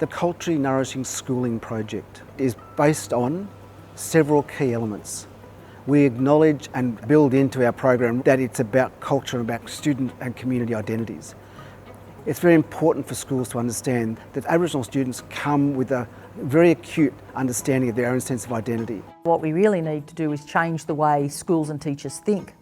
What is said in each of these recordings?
The Culturally Nourishing Schooling project is based on several key elements. We acknowledge and build into our program that it's about culture and about student and community identities. It's very important for schools to understand that Aboriginal students come with a very acute understanding of their own sense of identity. What we really need to do is change the way schools and teachers think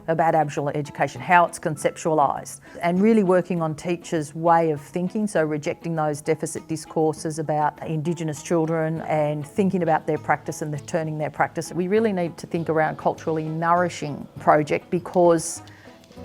about Aboriginal education, how it's conceptualised, and really working on teachers' way of thinking, so rejecting those deficit discourses about Indigenous children and thinking about their practice and turning their practice. We really need to think around culturally nourishing project, because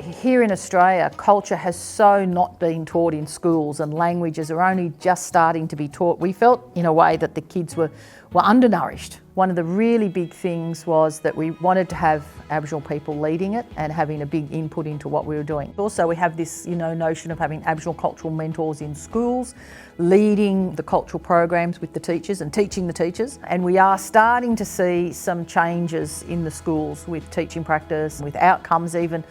here in Australia, culture has so not been taught in schools and languages are only just starting to be taught. We felt in a way that the kids were undernourished. One of the really big things was that we wanted to have Aboriginal people leading it and having a big input into what we were doing. Also, we have this notion of having Aboriginal cultural mentors in schools, leading the cultural programs with the teachers and teaching the teachers. And we are starting to see some changes in the schools with teaching practice, with outcomes even,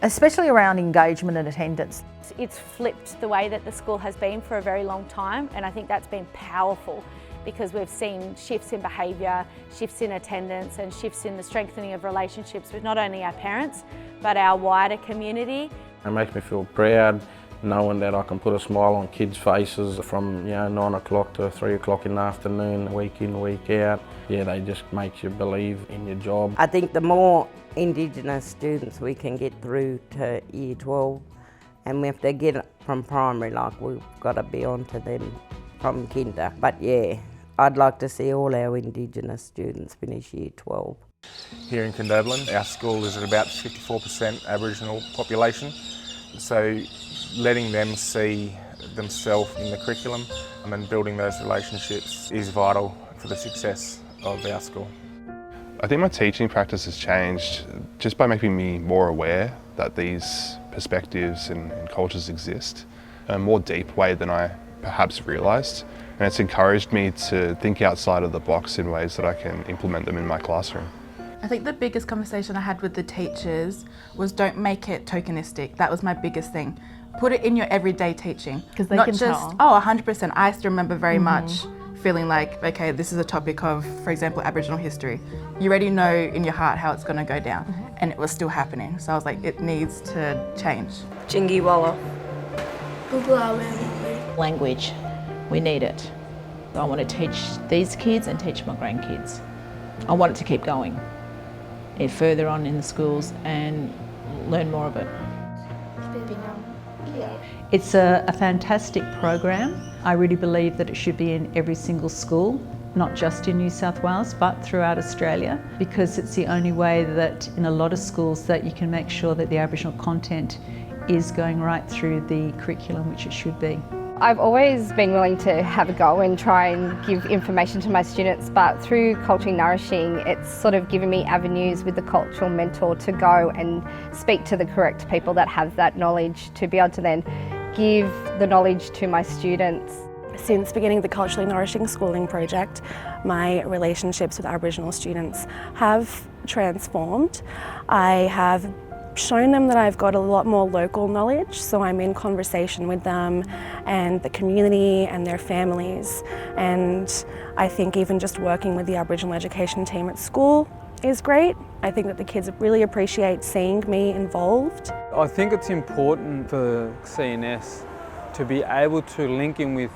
especially around engagement and attendance. It's flipped the way that the school has been for a very long time, and I think that's been powerful because we've seen shifts in behaviour, shifts in attendance and shifts in the strengthening of relationships with not only our parents but our wider community. It makes me feel proud knowing that I can put a smile on kids' faces from 9 o'clock to 3 o'clock in the afternoon, week in, week out. Yeah, they just make you believe in your job. I think the more Indigenous students we can get through to Year 12, and if they get it from primary, like we've got to be on to them from kinder. But yeah, I'd like to see all our Indigenous students finish Year 12. Here in Condobolin, our school is at about 54% Aboriginal population, so letting them see themselves in the curriculum and then building those relationships is vital for the success of our school. I think my teaching practice has changed just by making me more aware that these perspectives and cultures exist in a more deep way than I perhaps realised. And it's encouraged me to think outside of the box in ways that I can implement them in my classroom. I think the biggest conversation I had with the teachers was don't make it tokenistic. That was my biggest thing. Put it in your everyday teaching. Because they not can just, tell. 100%. I still remember very much feeling like, okay, this is a topic of, for example, Aboriginal history. You already know in your heart how it's going to go down, and it was still happening. So I was like, it needs to change. Jingi Walla. Language, we need it. I want to teach these kids and teach my grandkids. I want it to keep going further on in the schools and learn more of it. It's a fantastic program. I really believe that it should be in every single school, not just in New South Wales, but throughout Australia, because it's the only way that in a lot of schools that you can make sure that the Aboriginal content is going right through the curriculum, which it should be. I've always been willing to have a go and try and give information to my students, but through Culturally Nourishing, it's sort of given me avenues with the cultural mentor to go and speak to the correct people that have that knowledge to be able to then give the knowledge to my students. Since beginning the Culturally Nourishing Schooling project, my relationships with Aboriginal students have transformed. I have shown them that I've got a lot more local knowledge, so I'm in conversation with them and the community and their families. And I think even just working with the Aboriginal education team at school is great. I think that the kids really appreciate seeing me involved. I think it's important for CNS to be able to link in with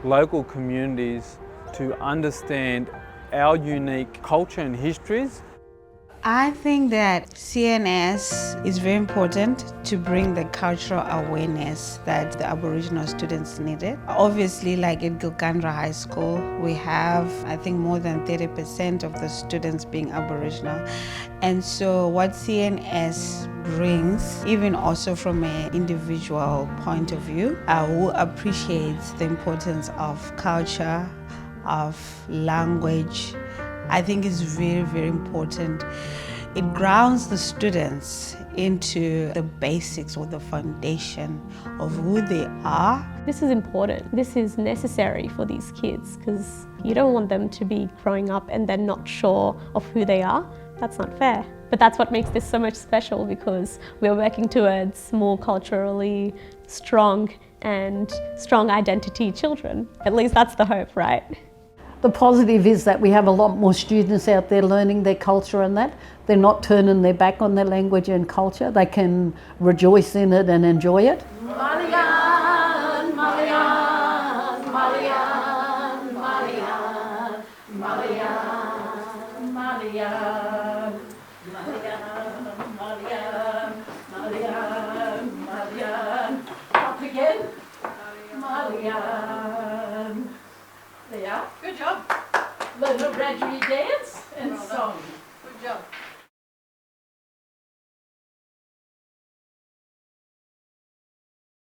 local communities to understand our unique culture and histories. I think that CNS is very important to bring the cultural awareness that the Aboriginal students needed. Obviously, like at Gilgandra High School, we have, I think, more than 30% of the students being Aboriginal. And so what CNS brings, even also from an individual point of view, who appreciates the importance of culture, of language, I think is very, very important. It grounds the students into the basics or the foundation of who they are. This is important. This is necessary for these kids because you don't want them to be growing up and then not sure of who they are. That's not fair. But that's what makes this so much special because we're working towards more culturally strong and strong identity children. At least that's the hope, right? The positive is that we have a lot more students out there learning their culture and that. They're not turning their back on their language and culture. They can rejoice in it and enjoy it. Malayan, Malayan, Malayan, Malayan, Malayan, Malayan, Malayan, Malayan, Malayan, up again, Malayan. There, good job. Learn a Rajri dance and song.